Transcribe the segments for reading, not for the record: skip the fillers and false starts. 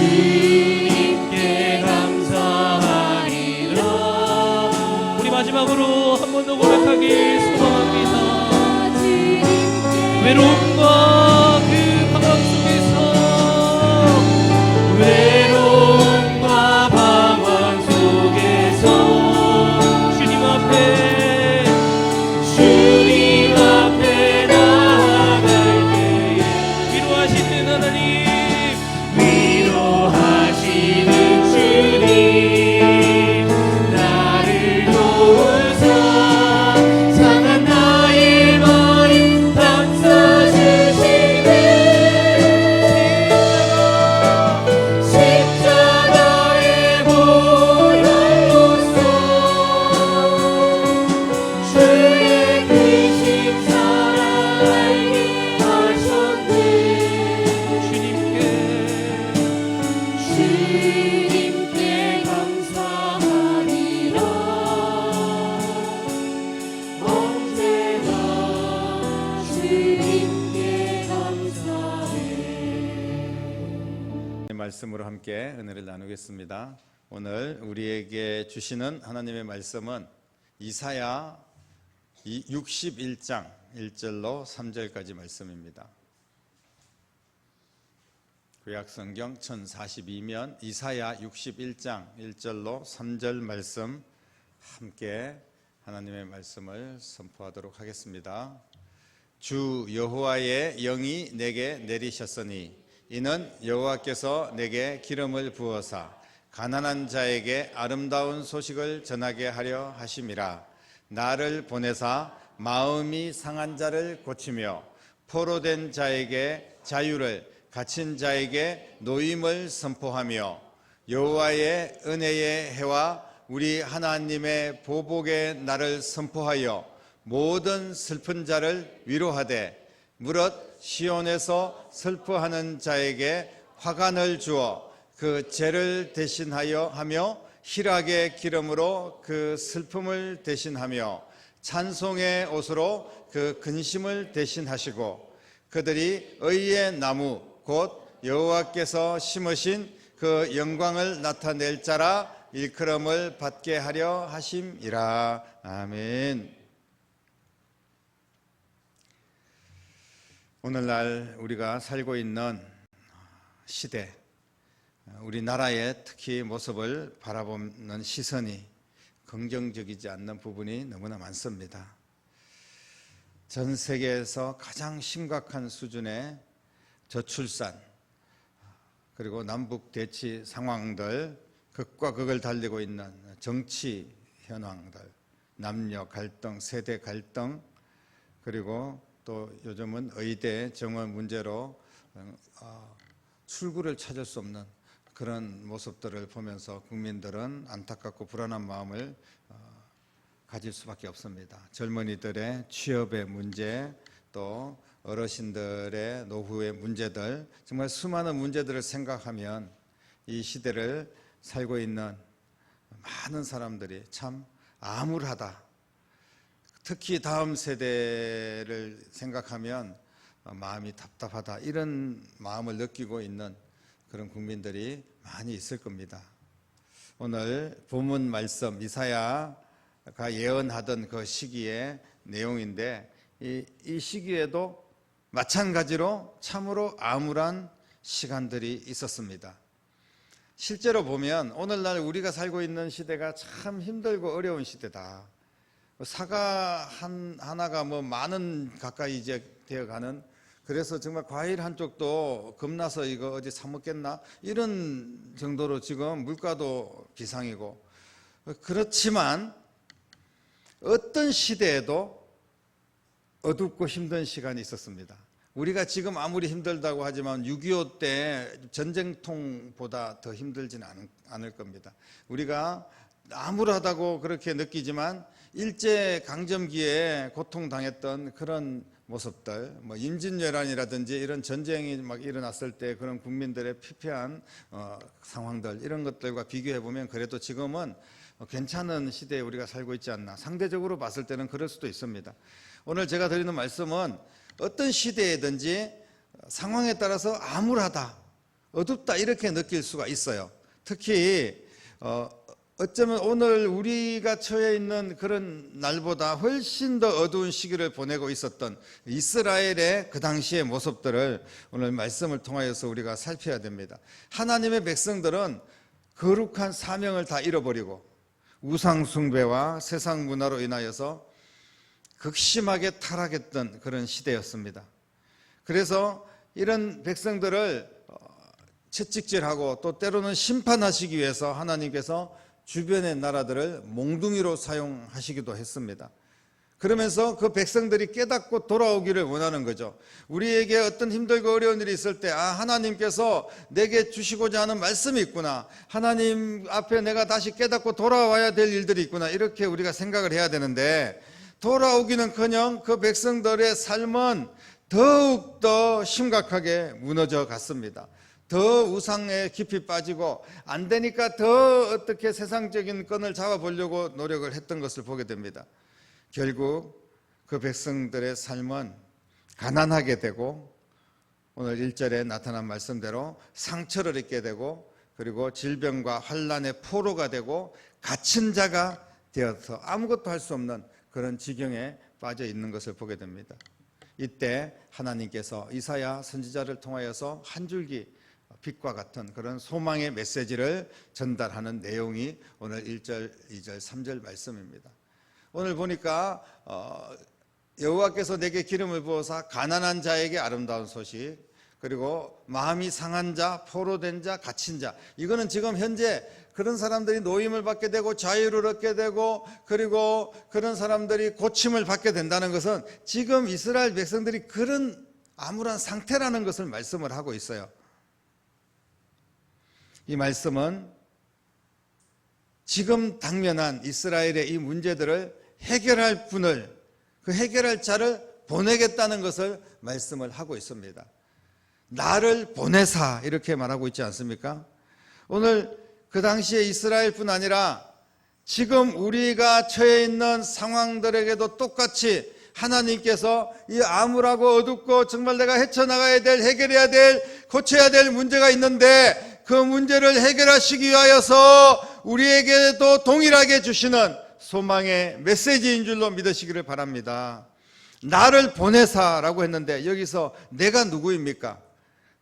주님께 감사하리라. 우리 마지막으로 한 번 더 고백하길 소망합니다. 외로움과 그 방황 속에서 외로움과 방황 속에서 주님 앞에 나아갈 때에 위로하시는 하나님, 위로하시는 주님, 나를 도우사 상한 나의 마음 감싸주시네. 십자가의 보혈로써 주의 크신 사랑 알게 하셨네. 주님께 감사하리라. 언제나 주님께 감사해. 말씀으로 함께 은혜를 나누겠습니다. 오늘 우리에게 주시는 하나님의 말씀은 이사야 61장 1절로 3절까지 말씀입니다. 구약성경 1042면 이사야 61장 1절로 3절 말씀 함께 하나님의 말씀을 선포하도록 하겠습니다. 주 여호와의 영이 내게 내리셨으니 이는 여호와께서 내게 기름을 부어사 가난한 자에게 아름다운 소식을 전하게 하려 하심이라. 나를 보내사 마음이 상한 자를 고치며 포로된 자에게 자유를, 갇힌 자에게 노임을 선포하며 여호와의 은혜의 해와 우리 하나님의 보복의 날을 선포하여 모든 슬픈 자를 위로하되 무릇 시온에서 슬퍼하는 자에게 화관을 주어 그 죄를 대신하여 하며 희락의 기름으로 그 슬픔을 대신하며 찬송의 옷으로 그 근심을 대신하시고 그들이 의의 나무 곧 여호와께서 심으신 그 영광을 나타낼 자라 일컬음을 받게 하려 하심이라. 아멘. 오늘날 우리가 살고 있는 시대, 우리나라의 특히 모습을 바라보는 시선이 긍정적이지 않는 부분이 너무나 많습니다. 전 세계에서 가장 심각한 수준의 저출산, 그리고 남북 대치 상황들, 극과 극을 달리고 있는 정치 현황들, 남녀 갈등, 세대 갈등, 그리고 또 요즘은 의대 정원 문제로 출구를 찾을 수 없는 그런 모습들을 보면서 국민들은 안타깝고 불안한 마음을 가질 수밖에 없습니다. 젊은이들의 취업의 문제, 또 어르신들의 노후의 문제들, 정말 수많은 문제들을 생각하면 이 시대를 살고 있는 많은 사람들이 참 암울하다. 특히 다음 세대를 생각하면 마음이 답답하다, 이런 마음을 느끼고 있는 그런 국민들이 많이 있을 겁니다. 오늘 본문 말씀 이사야가 예언하던 그 시기의 내용인데 이 시기에도 마찬가지로 참으로 암울한 시간들이 있었습니다. 실제로 보면 오늘날 우리가 살고 있는 시대가 참 힘들고 어려운 시대다. 사과 하나가 뭐 10,000원 가까이 이제 되어가는, 그래서 정말 과일 한 쪽도 겁나서 이거 어디 사 먹겠나 이런 정도로 지금 물가도 비상이고, 그렇지만 어떤 시대에도 어둡고 힘든 시간이 있었습니다. 우리가 지금 아무리 힘들다고 하지만 6.25 때 전쟁통보다 더 힘들지는 않을 겁니다. 우리가 암울하다고 그렇게 느끼지만 일제강점기에 고통당했던 그런 모습들, 뭐 임진왜란이라든지 이런 전쟁이 막 일어났을 때 그런 국민들의 피폐한 상황들, 이런 것들과 비교해 보면 그래도 지금은 괜찮은 시대에 우리가 살고 있지 않나, 상대적으로 봤을 때는 그럴 수도 있습니다. 오늘 제가 드리는 말씀은 어떤 시대에든지 상황에 따라서 암울하다, 어둡다 이렇게 느낄 수가 있어요. 특히 어쩌면 오늘 우리가 처해 있는 그런 날보다 훨씬 더 어두운 시기를 보내고 있었던 이스라엘의 그 당시의 모습들을 오늘 말씀을 통하여서 우리가 살펴야 됩니다. 하나님의 백성들은 거룩한 사명을 다 잃어버리고 우상 숭배와 세상 문화로 인하여서 극심하게 타락했던 그런 시대였습니다. 그래서 이런 백성들을 채찍질하고 또 때로는 심판하시기 위해서 하나님께서 주변의 나라들을 몽둥이로 사용하시기도 했습니다. 그러면서 그 백성들이 깨닫고 돌아오기를 원하는 거죠. 우리에게 어떤 힘들고 어려운 일이 있을 때 하나님께서 내게 주시고자 하는 말씀이 있구나, 하나님 앞에 내가 다시 깨닫고 돌아와야 될 일들이 있구나, 이렇게 우리가 생각을 해야 되는데, 돌아오기는커녕 그 백성들의 삶은 더욱더 심각하게 무너져 갔습니다. 더 우상에 깊이 빠지고 안 되니까 더 어떻게 세상적인 끈을 잡아보려고 노력을 했던 것을 보게 됩니다. 결국 그 백성들의 삶은 가난하게 되고 오늘 1절에 나타난 말씀대로 상처를 입게 되고, 그리고 질병과 환난의 포로가 되고 갇힌 자가 되어서 아무것도 할 수 없는 그런 지경에 빠져 있는 것을 보게 됩니다. 이때 하나님께서 이사야 선지자를 통하여서 한 줄기 빛과 같은 그런 소망의 메시지를 전달하는 내용이 오늘 1절, 2절, 3절 말씀입니다. 오늘 보니까 여호와께서 내게 기름을 부어사 가난한 자에게 아름다운 소식, 그리고 마음이 상한 자, 포로된 자, 갇힌 자, 이거는 지금 현재 그런 사람들이 노임을 받게 되고 자유를 얻게 되고, 그리고 그런 사람들이 고침을 받게 된다는 것은 지금 이스라엘 백성들이 그런 암울한 상태라는 것을 말씀을 하고 있어요. 이 말씀은 지금 당면한 이스라엘의 이 문제들을 해결할 분을, 그 해결할 자를 보내겠다는 것을 말씀을 하고 있습니다. 나를 보내사 이렇게 말하고 있지 않습니까? 오늘 그 당시에 이스라엘뿐 아니라 지금 우리가 처해 있는 상황들에게도 똑같이 하나님께서 이 암울하고 어둡고 정말 내가 헤쳐나가야 될, 해결해야 될, 고쳐야 될 문제가 있는데 그 문제를 해결하시기 위하여서 우리에게도 동일하게 주시는 소망의 메시지인 줄로 믿으시기를 바랍니다. 나를 보내사라고 했는데 여기서 내가 누구입니까?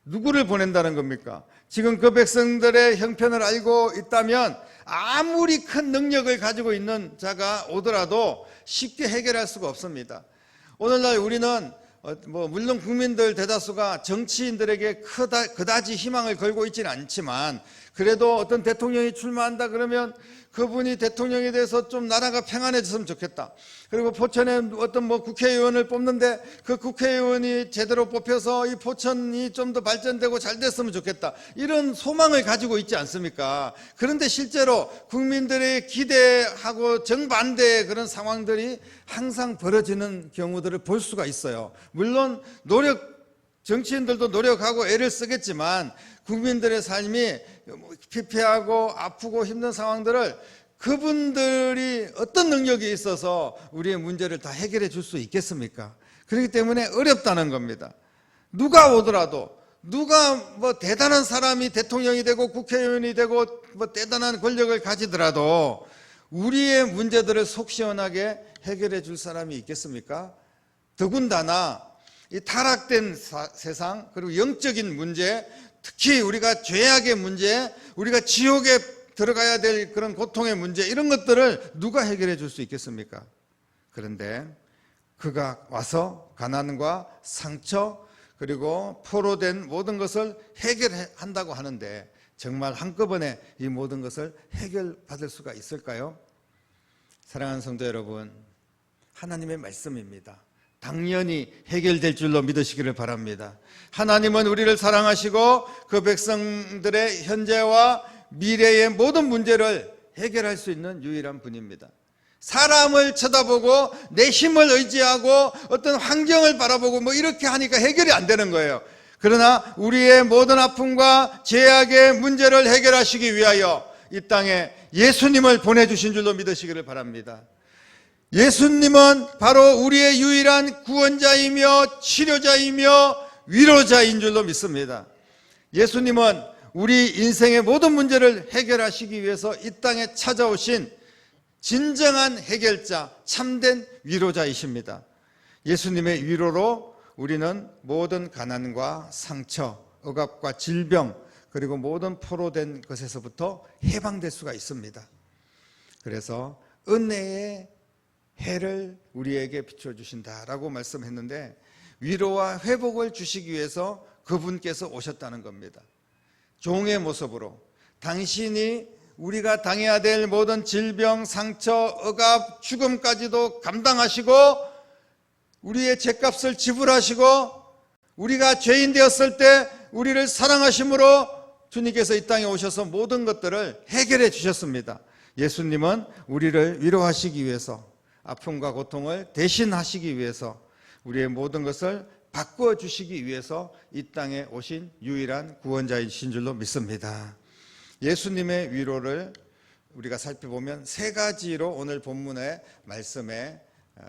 누구를 보낸다는 겁니까? 지금 그 백성들의 형편을 알고 있다면 아무리 큰 능력을 가지고 있는 자가 오더라도 쉽게 해결할 수가 없습니다. 오늘날 우리는 물론 국민들 대다수가 정치인들에게 그다지 희망을 걸고 있지는 않지만, 그래도 어떤 대통령이 출마한다 그러면 그분이 대통령에 대해서 좀 나라가 평안해졌으면 좋겠다. 그리고 포천에 어떤 국회의원을 뽑는데 그 국회의원이 제대로 뽑혀서 이 포천이 좀 더 발전되고 잘 됐으면 좋겠다. 이런 소망을 가지고 있지 않습니까? 그런데 실제로 국민들의 기대하고 정반대의 그런 상황들이 항상 벌어지는 경우들을 볼 수가 있어요. 물론 정치인들도 노력하고 애를 쓰겠지만 국민들의 삶이 피폐하고 아프고 힘든 상황들을 그분들이 어떤 능력이 있어서 우리의 문제를 다 해결해 줄 수 있겠습니까? 그렇기 때문에 어렵다는 겁니다. 누가 오더라도, 누가 대단한 사람이 대통령이 되고 국회의원이 되고 대단한 권력을 가지더라도 우리의 문제들을 속 시원하게 해결해 줄 사람이 있겠습니까? 더군다나 이 타락된 세상, 그리고 영적인 문제, 특히 우리가 죄악의 문제, 우리가 지옥에 들어가야 될 그런 고통의 문제, 이런 것들을 누가 해결해 줄 수 있겠습니까? 그런데 그가 와서 가난과 상처, 그리고 포로된 모든 것을 해결한다고 하는데 정말 한꺼번에 이 모든 것을 해결받을 수가 있을까요? 사랑하는 성도 여러분, 하나님의 말씀입니다. 당연히 해결될 줄로 믿으시기를 바랍니다. 하나님은 우리를 사랑하시고 그 백성들의 현재와 미래의 모든 문제를 해결할 수 있는 유일한 분입니다. 사람을 쳐다보고 내 힘을 의지하고 어떤 환경을 바라보고 이렇게 하니까 해결이 안 되는 거예요. 그러나 우리의 모든 아픔과 죄악의 문제를 해결하시기 위하여 이 땅에 예수님을 보내주신 줄로 믿으시기를 바랍니다. 예수님은 바로 우리의 유일한 구원자이며 치료자이며 위로자인 줄로 믿습니다. 예수님은 우리 인생의 모든 문제를 해결하시기 위해서 이 땅에 찾아오신 진정한 해결자, 참된 위로자이십니다. 예수님의 위로로 우리는 모든 가난과 상처, 억압과 질병, 그리고 모든 포로된 것에서부터 해방될 수가 있습니다. 그래서 은혜의 해를 우리에게 비춰주신다라고 말씀했는데, 위로와 회복을 주시기 위해서 그분께서 오셨다는 겁니다. 종의 모습으로 당신이 우리가 당해야 될 모든 질병, 상처, 억압, 죽음까지도 감당하시고 우리의 죄값을 지불하시고 우리가 죄인 되었을 때 우리를 사랑하심으로 주님께서 이 땅에 오셔서 모든 것들을 해결해 주셨습니다. 예수님은 우리를 위로하시기 위해서, 아픔과 고통을 대신하시기 위해서, 우리의 모든 것을 바꾸어 주시기 위해서 이 땅에 오신 유일한 구원자이신 줄로 믿습니다. 예수님의 위로를 우리가 살펴보면 세 가지로 오늘 본문의 말씀에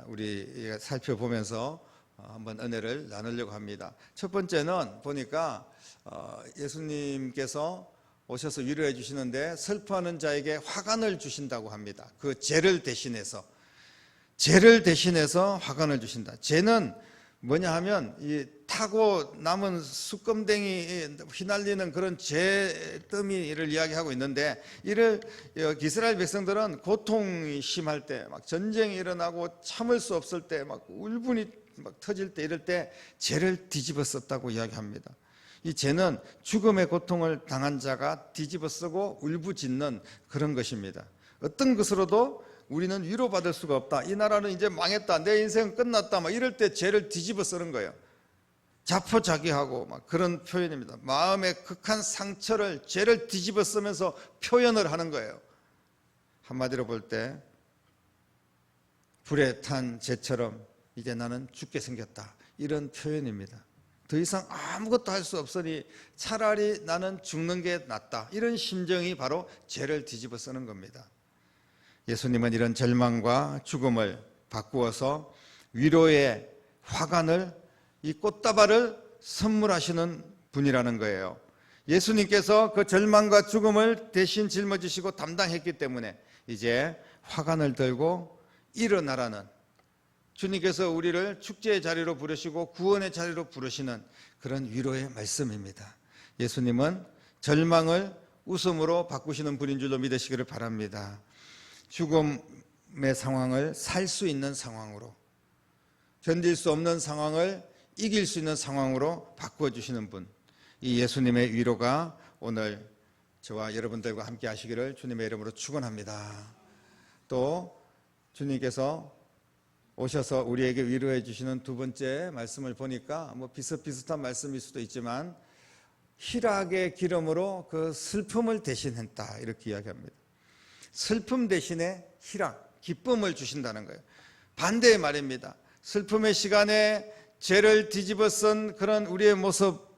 우리 살펴보면서 한번 은혜를 나누려고 합니다. 첫 번째는 보니까 예수님께서 오셔서 위로해 주시는데 슬퍼하는 자에게 화관을 주신다고 합니다. 그 죄를 대신해서 화관을 주신다. 죄는 뭐냐 하면 이 타고 남은 수검댕이 휘날리는 그런 죄더미를 이야기하고 있는데, 이를 이스라엘 백성들은 고통이 심할 때, 막 전쟁이 일어나고 참을 수 없을 때, 막 울분이 막 터질 때, 이럴 때 죄를 뒤집어 썼다고 이야기합니다. 이 죄는 죽음의 고통을 당한 자가 뒤집어 쓰고 울부짖는 그런 것입니다. 어떤 것으로도 우리는 위로받을 수가 없다, 이 나라는 이제 망했다, 내 인생은 끝났다, 막 이럴 때 죄를 뒤집어 쓰는 거예요. 자포자기하고 막 그런 표현입니다. 마음의 극한 상처를, 죄를 뒤집어 쓰면서 표현을 하는 거예요. 한마디로 볼 때 불에 탄 죄처럼 이제 나는 죽게 생겼다, 이런 표현입니다. 더 이상 아무것도 할 수 없으니 차라리 나는 죽는 게 낫다, 이런 심정이 바로 죄를 뒤집어 쓰는 겁니다. 예수님은 이런 절망과 죽음을 바꾸어서 위로의 화관을, 이 꽃다발을 선물하시는 분이라는 거예요. 예수님께서 그 절망과 죽음을 대신 짊어지시고 담당했기 때문에 이제 화관을 들고 일어나라는, 주님께서 우리를 축제의 자리로 부르시고 구원의 자리로 부르시는 그런 위로의 말씀입니다. 예수님은 절망을 웃음으로 바꾸시는 분인 줄로 믿으시기를 바랍니다. 죽음의 상황을 살 수 있는 상황으로, 견딜 수 없는 상황을 이길 수 있는 상황으로 바꾸어 주시는 분, 이 예수님의 위로가 오늘 저와 여러분들과 함께 하시기를 주님의 이름으로 축원합니다. 또 주님께서 오셔서 우리에게 위로해 주시는 두 번째 말씀을 보니까 뭐 비슷비슷한 말씀일 수도 있지만, 희락의 기름으로 그 슬픔을 대신했다, 이렇게 이야기합니다. 슬픔 대신에 희락, 기쁨을 주신다는 거예요. 반대의 말입니다. 슬픔의 시간에 죄를 뒤집어 쓴 그런 우리의 모습,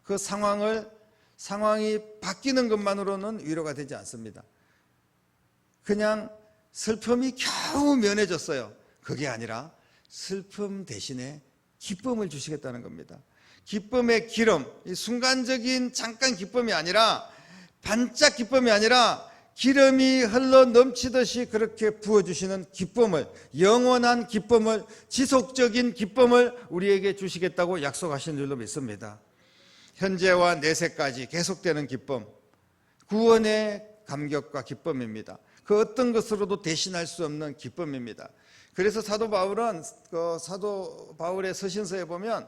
그 상황이 바뀌는 것만으로는 위로가 되지 않습니다. 그냥 슬픔이 겨우 면해졌어요. 그게 아니라 슬픔 대신에 기쁨을 주시겠다는 겁니다. 기쁨의 기름, 이 순간적인 잠깐 기쁨이 아니라, 반짝 기쁨이 아니라 기름이 흘러 넘치듯이 그렇게 부어주시는 기쁨을, 영원한 기쁨을, 지속적인 기쁨을 우리에게 주시겠다고 약속하신 줄로 믿습니다. 현재와 내세까지 계속되는 기쁨, 구원의 감격과 기쁨입니다. 그 어떤 것으로도 대신할 수 없는 기쁨입니다. 그래서 사도 바울은 사도 바울의 서신서에 보면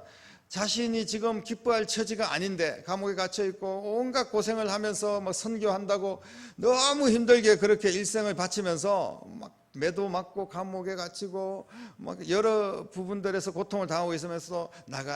자신이 지금 기뻐할 처지가 아닌데 감옥에 갇혀 있고 온갖 고생을 하면서 막 선교한다고 너무 힘들게 그렇게 일생을 바치면서 막 매도 맞고 감옥에 갇히고 막 여러 부분들에서 고통을 당하고 있으면서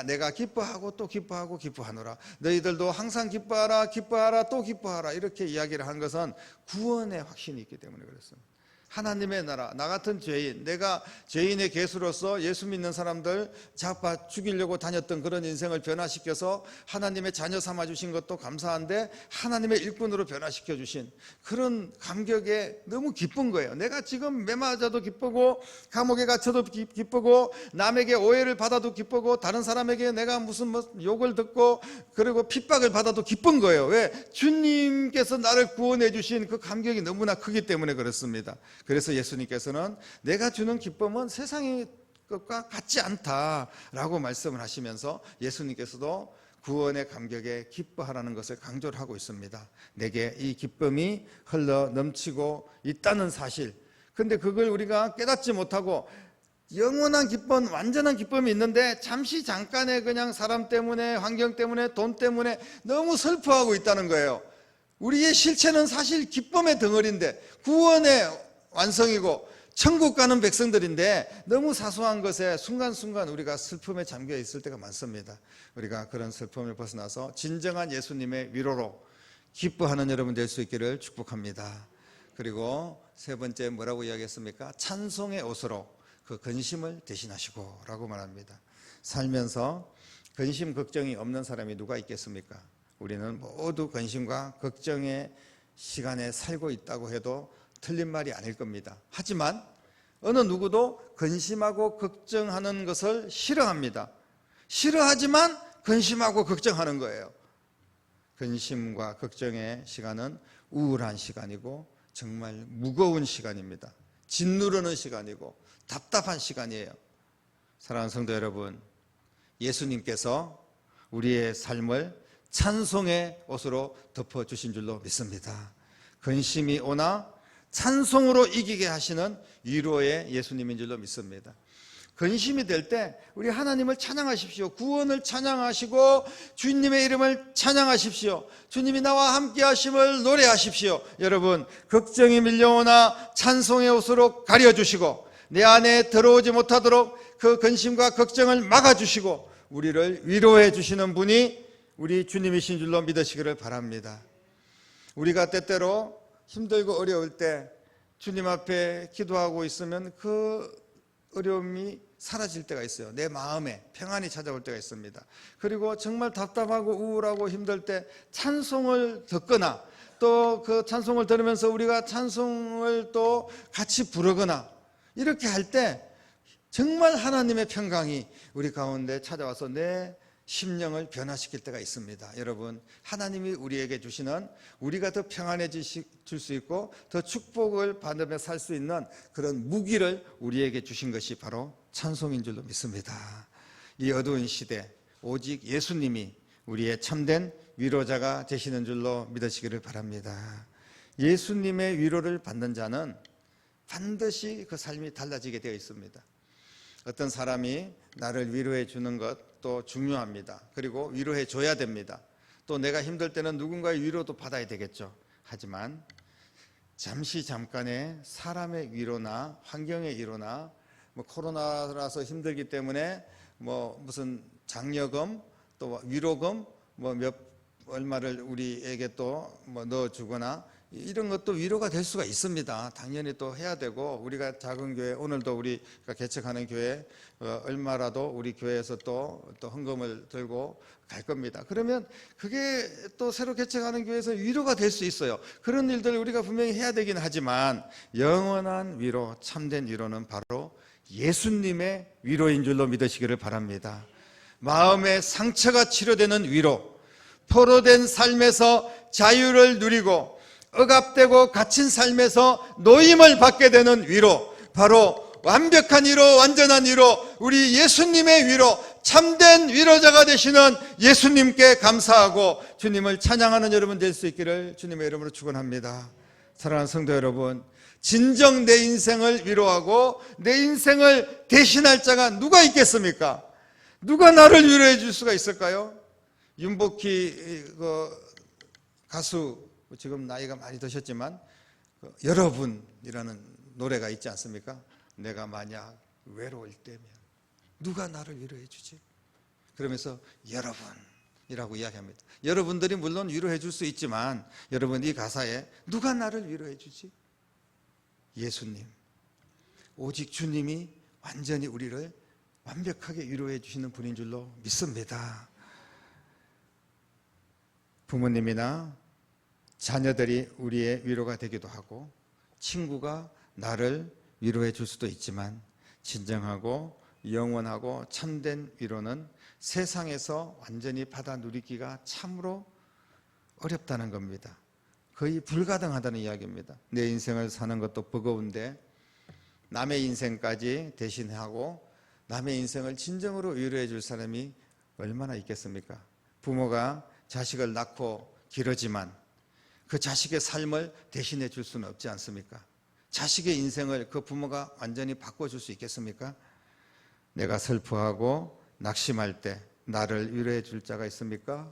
내가 기뻐하고 또 기뻐하고 기뻐하노라, 너희들도 항상 기뻐하라, 기뻐하라, 또 기뻐하라, 이렇게 이야기를 한 것은 구원의 확신이 있기 때문에 그렇습니다. 하나님의 나라, 나 같은 죄인, 내가 죄인의 개수로서 예수 믿는 사람들 잡아 죽이려고 다녔던 그런 인생을 변화시켜서 하나님의 자녀 삼아주신 것도 감사한데 하나님의 일꾼으로 변화시켜 주신 그런 감격에 너무 기쁜 거예요. 내가 지금 매 맞아도 기쁘고 감옥에 갇혀도 기쁘고 남에게 오해를 받아도 기쁘고 다른 사람에게 내가 무슨 욕을 듣고 그리고 핍박을 받아도 기쁜 거예요. 왜? 주님께서 나를 구원해 주신 그 감격이 너무나 크기 때문에 그렇습니다. 그래서 예수님께서는 내가 주는 기쁨은 세상의 것과 같지 않다라고 말씀을 하시면서 예수님께서도 구원의 감격에 기뻐하라는 것을 강조를 하고 있습니다. 내게 이 기쁨이 흘러 넘치고 있다는 사실. 근데 그걸 우리가 깨닫지 못하고 영원한 기쁨, 완전한 기쁨이 있는데 잠시 잠깐의 그냥 사람 때문에, 환경 때문에, 돈 때문에 너무 슬퍼하고 있다는 거예요. 우리의 실체는 사실 기쁨의 덩어리인데 구원의 완성이고 천국 가는 백성들인데 너무 사소한 것에 순간순간 우리가 슬픔에 잠겨 있을 때가 많습니다. 우리가 그런 슬픔을 벗어나서 진정한 예수님의 위로로 기뻐하는 여러분 될 수 있기를 축복합니다. 그리고 세 번째 뭐라고 이야기했습니까? 찬송의 옷으로 그 근심을 대신하시고 라고 말합니다. 살면서 근심 걱정이 없는 사람이 누가 있겠습니까? 우리는 모두 근심과 걱정의 시간에 살고 있다고 해도 틀린 말이 아닐 겁니다. 하지만 어느 누구도 근심하고 걱정하는 것을 싫어합니다. 싫어하지만 근심하고 걱정하는 거예요. 근심과 걱정의 시간은 우울한 시간이고 정말 무거운 시간입니다. 짓누르는 시간이고 답답한 시간이에요. 사랑하는 성도 여러분, 예수님께서 우리의 삶을 찬송의 옷으로 덮어주신 줄로 믿습니다. 근심이 오나 찬송으로 이기게 하시는 위로의 예수님인 줄로 믿습니다. 근심이 될 때 우리 하나님을 찬양하십시오. 구원을 찬양하시고 주님의 이름을 찬양하십시오. 주님이 나와 함께 하심을 노래하십시오. 여러분, 걱정이 밀려오나 찬송의 옷으로 가려주시고 내 안에 들어오지 못하도록 그 근심과 걱정을 막아주시고 우리를 위로해 주시는 분이 우리 주님이신 줄로 믿으시기를 바랍니다. 우리가 때때로 힘들고 어려울 때 주님 앞에 기도하고 있으면 그 어려움이 사라질 때가 있어요. 내 마음에 평안이 찾아올 때가 있습니다. 그리고 정말 답답하고 우울하고 힘들 때 찬송을 듣거나 또 그 찬송을 들으면서 우리가 찬송을 또 같이 부르거나 이렇게 할 때 정말 하나님의 평강이 우리 가운데 찾아와서 내 심령을 변화시킬 때가 있습니다. 여러분, 하나님이 우리에게 주시는 우리가 더 평안해질 수 있고 더 축복을 받으며 살 수 있는 그런 무기를 우리에게 주신 것이 바로 찬송인 줄로 믿습니다. 이 어두운 시대 오직 예수님이 우리의 참된 위로자가 되시는 줄로 믿으시기를 바랍니다. 예수님의 위로를 받는 자는 반드시 그 삶이 달라지게 되어 있습니다. 어떤 사람이 나를 위로해 주는 것도 중요합니다. 그리고 위로해 줘야 됩니다. 또 내가 힘들 때는 누군가의 위로도 받아야 되겠죠. 하지만 잠시 잠깐의 사람의 위로나 환경의 위로나 코로나라서 힘들기 때문에 무슨 장려금 또 위로금 얼마를 우리에게 또 넣어주거나 이런 것도 위로가 될 수가 있습니다. 당연히 또 해야 되고 우리가 작은 교회 오늘도 우리가 개척하는 교회 얼마라도 우리 교회에서 또 헌금을 들고 갈 겁니다. 그러면 그게 또 새로 개척하는 교회에서 위로가 될 수 있어요. 그런 일들을 우리가 분명히 해야 되긴 하지만 영원한 위로, 참된 위로는 바로 예수님의 위로인 줄로 믿으시기를 바랍니다. 마음의 상처가 치료되는 위로, 포로된 삶에서 자유를 누리고 억압되고 갇힌 삶에서 노임을 받게 되는 위로, 바로 완벽한 위로, 완전한 위로, 우리 예수님의 위로, 참된 위로자가 되시는 예수님께 감사하고 주님을 찬양하는 여러분 될 수 있기를 주님의 이름으로 축원합니다. 사랑하는 성도 여러분, 진정 내 인생을 위로하고 내 인생을 대신할 자가 누가 있겠습니까? 누가 나를 위로해 줄 수가 있을까요? 윤복희 가수, 지금 나이가 많이 드셨지만 여러분이라는 노래가 있지 않습니까? 내가 만약 외로울 때면 누가 나를 위로해 주지? 그러면서 여러분이라고 이야기합니다. 여러분들이 물론 위로해 줄 수 있지만 여러분 이 가사에 누가 나를 위로해 주지? 예수님, 오직 주님이 완전히 우리를 완벽하게 위로해 주시는 분인 줄로 믿습니다. 부모님이나 자녀들이 우리의 위로가 되기도 하고 친구가 나를 위로해 줄 수도 있지만 진정하고 영원하고 참된 위로는 세상에서 완전히 받아 누리기가 참으로 어렵다는 겁니다. 거의 불가능하다는 이야기입니다. 내 인생을 사는 것도 버거운데 남의 인생까지 대신하고 남의 인생을 진정으로 위로해 줄 사람이 얼마나 있겠습니까? 부모가 자식을 낳고 기르지만 그 자식의 삶을 대신해 줄 수는 없지 않습니까? 자식의 인생을 그 부모가 완전히 바꿔줄 수 있겠습니까? 내가 슬퍼하고 낙심할 때 나를 위로해 줄 자가 있습니까?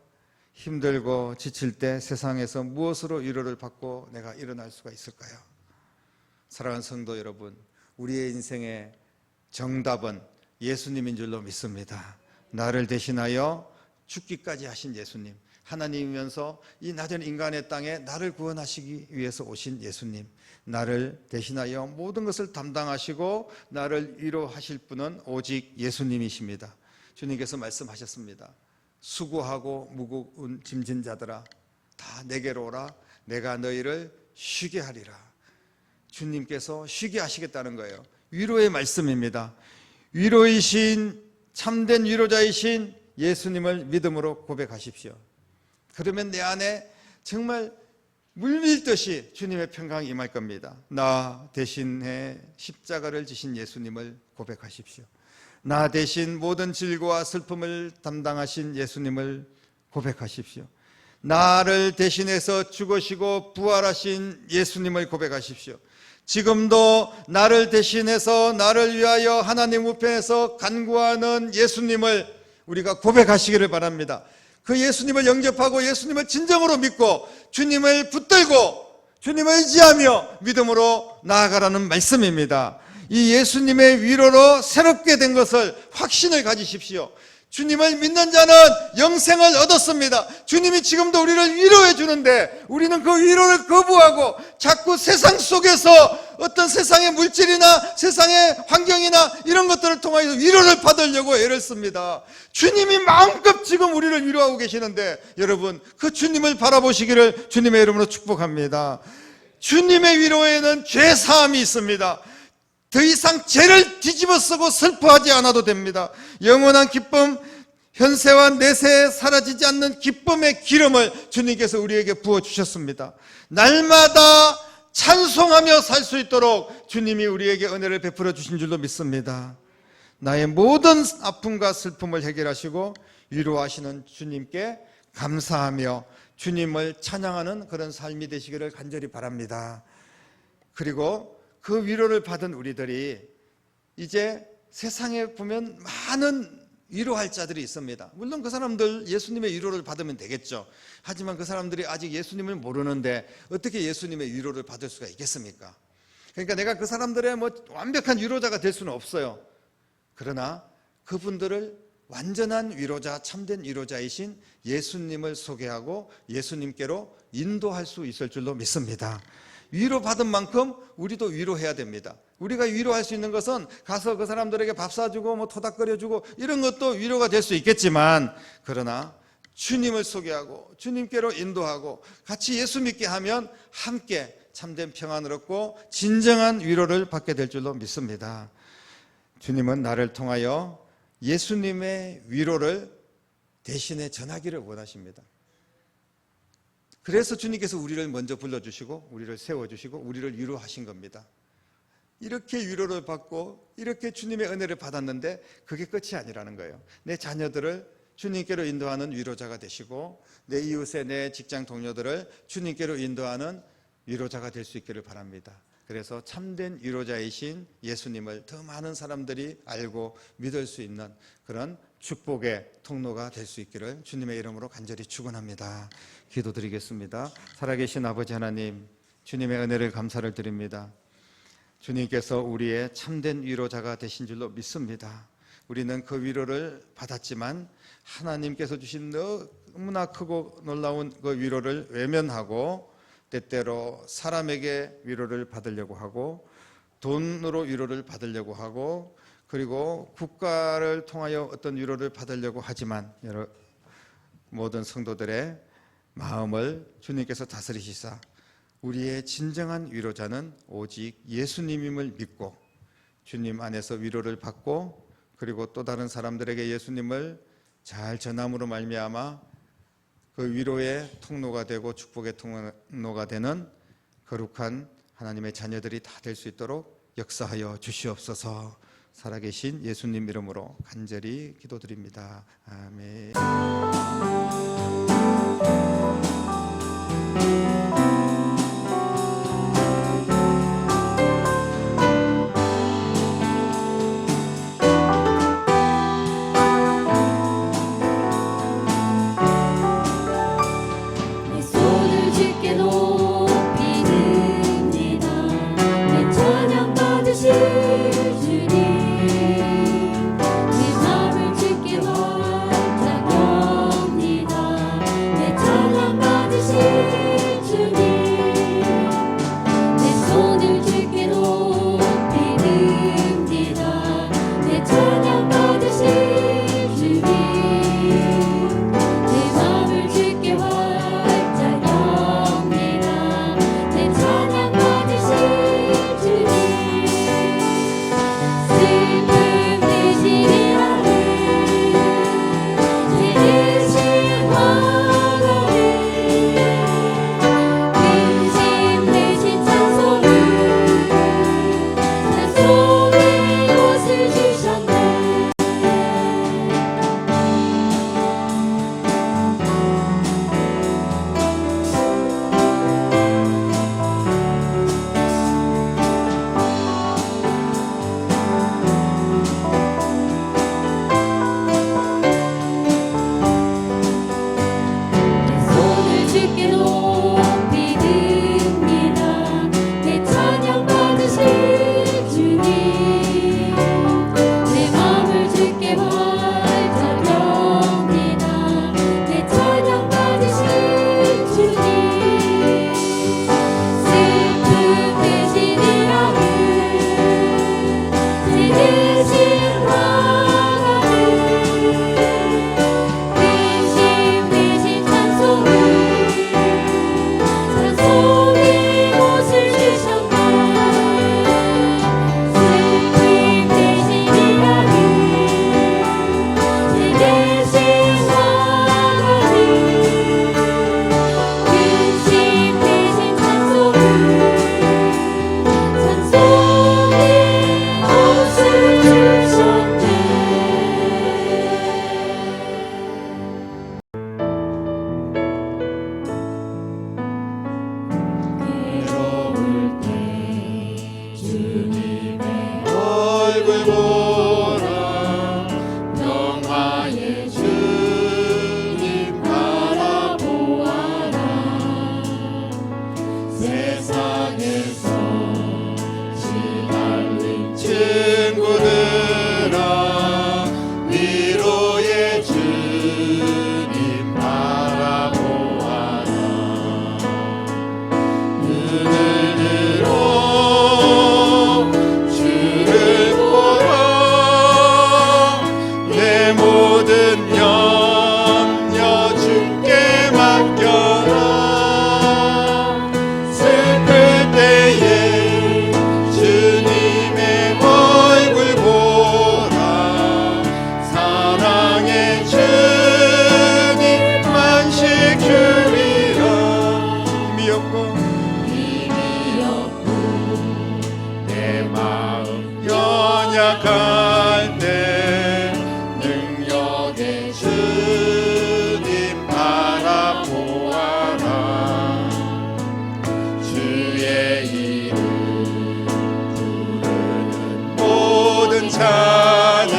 힘들고 지칠 때 세상에서 무엇으로 위로를 받고 내가 일어날 수가 있을까요? 사랑하는 성도 여러분, 우리의 인생의 정답은 예수님인 줄로 믿습니다. 나를 대신하여 죽기까지 하신 예수님, 하나님이면서 이 낮은 인간의 땅에 나를 구원하시기 위해서 오신 예수님, 나를 대신하여 모든 것을 담당하시고 나를 위로하실 분은 오직 예수님이십니다. 주님께서 말씀하셨습니다. 수고하고 무거운 짐진 자들아 다 내게로 오라, 내가 너희를 쉬게 하리라. 주님께서 쉬게 하시겠다는 거예요. 위로의 말씀입니다. 위로이신 참된 위로자이신 예수님을 믿음으로 고백하십시오. 그러면 내 안에 정말 물밀듯이 주님의 평강이 임할 겁니다. 나 대신에 십자가를 지신 예수님을 고백하십시오. 나 대신 모든 질고와 슬픔을 담당하신 예수님을 고백하십시오. 나를 대신해서 죽으시고 부활하신 예수님을 고백하십시오. 지금도 나를 대신해서 나를 위하여 하나님 우편에서 간구하는 예수님을 우리가 고백하시기를 바랍니다. 그 예수님을 영접하고 예수님을 진정으로 믿고 주님을 붙들고 주님을 의지하며 믿음으로 나아가라는 말씀입니다. 이 예수님의 위로로 새롭게 된 것을 확신을 가지십시오. 주님을 믿는 자는 영생을 얻었습니다. 주님이 지금도 우리를 위로해 주는데 우리는 그 위로를 거부하고 자꾸 세상 속에서 어떤 세상의 물질이나 세상의 환경이나 이런 것들을 통하여 위로를 받으려고 애를 씁니다. 주님이 마음껏 지금 우리를 위로하고 계시는데 여러분 그 주님을 바라보시기를 주님의 이름으로 축복합니다. 주님의 위로에는 죄 사함이 있습니다. 더 이상 죄를 뒤집어 쓰고 슬퍼하지 않아도 됩니다. 영원한 기쁨, 현세와 내세에 사라지지 않는 기쁨의 기름을 주님께서 우리에게 부어주셨습니다. 날마다 찬송하며 살 수 있도록 주님이 우리에게 은혜를 베풀어 주신 줄로 믿습니다. 나의 모든 아픔과 슬픔을 해결하시고 위로하시는 주님께 감사하며 주님을 찬양하는 그런 삶이 되시기를 간절히 바랍니다. 그리고 그 위로를 받은 우리들이 이제 세상에 보면 많은 위로할 자들이 있습니다. 물론 그 사람들 예수님의 위로를 받으면 되겠죠. 하지만 그 사람들이 아직 예수님을 모르는데 어떻게 예수님의 위로를 받을 수가 있겠습니까? 그러니까 내가 그 사람들의 완벽한 위로자가 될 수는 없어요. 그러나 그분들을 완전한 위로자, 참된 위로자이신 예수님을 소개하고 예수님께로 인도할 수 있을 줄로 믿습니다. 위로받은 만큼 우리도 위로해야 됩니다. 우리가 위로할 수 있는 것은 가서 그 사람들에게 밥 사주고 토닥거려주고 이런 것도 위로가 될 수 있겠지만 그러나 주님을 소개하고 주님께로 인도하고 같이 예수 믿게 하면 함께 참된 평안을 얻고 진정한 위로를 받게 될 줄로 믿습니다. 주님은 나를 통하여 예수님의 위로를 대신에 전하기를 원하십니다. 그래서 주님께서 우리를 먼저 불러주시고 우리를 세워주시고 우리를 위로하신 겁니다. 이렇게 위로를 받고 이렇게 주님의 은혜를 받았는데 그게 끝이 아니라는 거예요. 내 자녀들을 주님께로 인도하는 위로자가 되시고 내 이웃의 내 직장 동료들을 주님께로 인도하는 위로자가 될 수 있기를 바랍니다. 그래서 참된 위로자이신 예수님을 더 많은 사람들이 알고 믿을 수 있는 그런 축복의 통로가 될 수 있기를 주님의 이름으로 간절히 축원합니다. 기도드리겠습니다. 살아계신 아버지 하나님, 주님의 은혜를 감사를 드립니다. 주님께서 우리의 참된 위로자가 되신 줄로 믿습니다. 우리는 그 위로를 받았지만 하나님께서 주신 너무나 크고 놀라운 그 위로를 외면하고 때때로 사람에게 위로를 받으려고 하고 돈으로 위로를 받으려고 하고 그리고 국가를 통하여 어떤 위로를 받으려고 하지만 모든 성도들의 마음을 주님께서 다스리시사 우리의 진정한 위로자는 오직 예수님임을 믿고 주님 안에서 위로를 받고 그리고 또 다른 사람들에게 예수님을 잘 전함으로 말미암아 그 위로의 통로가 되고 축복의 통로가 되는 거룩한 하나님의 자녀들이 다 될 수 있도록 역사하여 주시옵소서. 살아계신 예수님 이름으로 간절히 기도드립니다. 아멘. 내 손을 주께 높이 듭니다. 내 찬양 받으실 주님, 내 맘을 주께 활짝 엽니다. 내 찬양 받으실 주님, 내 손을 주께 높이 듭니다. 내 찬양 받으실 주님, 내 맘을 주께 활짝 엽니다. 내 찬양 받으실 주님, 슬픔 대신 하늘, 내 대신 화가를, 근심 대신 찬송을, 찬송의 옷을 주셨네. 내 손을 주께 높이 듭니다. 내 찬양 받으실 주님, 내 맘을 주께 활짝 엽니다. 내 찬양 받으실 주님, 슬픔 대신 일하는 내 대신 화가를, 근심 대신 찬송을, 찬송의 옷을 주셨네. 슬픔 대신 일하는 내 대신 화가를, 근심 대신 찬송을, 찬송의 옷을 주셨네. 괴로울 때 주님의 얼굴 보라 영화의 주님 바라보아라. 세상에서 시달린 친구들아 위로의 주님 바라보아라. 눈을 들어 주를 보라. 내 모든 염려 주께 맡겨라. 슬플 때에 주님의 얼굴 보라. 사랑의 주님만 지키리라. 힘이 없고 내 마음 연약할 때 능력의 주님 바라보아라. 주의 이름 부르는 모든 자는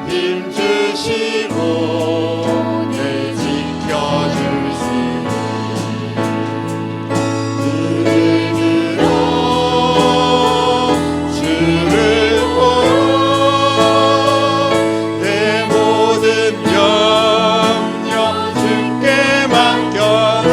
힘 주시고 늘 지켜주시니 눈을 들어 주를 보라. 내 모든 염려 주께 맡겨라.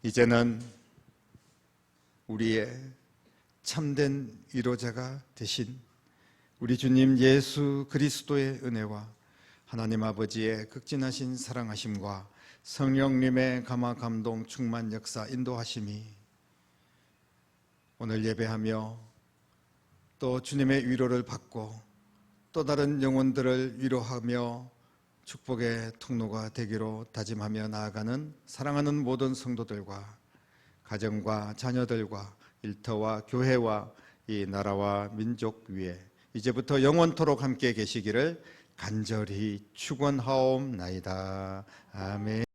이제는 우리의 참된 위로자가 되신 우리 주님 예수 그리스도의 은혜와 하나님 아버지의 극진하신 사랑하심과 성령님의 감화 감동 충만 역사 인도하심이 오늘 예배하며 또 주님의 위로를 받고 또 다른 영혼들을 위로하며 축복의 통로가 되기로 다짐하며 나아가는 사랑하는 모든 성도들과 가정과 자녀들과 일터와 교회와 이 나라와 민족 위에 이제부터 영원토록 함께 계시기를 간절히 축원하옵나이다. 아멘.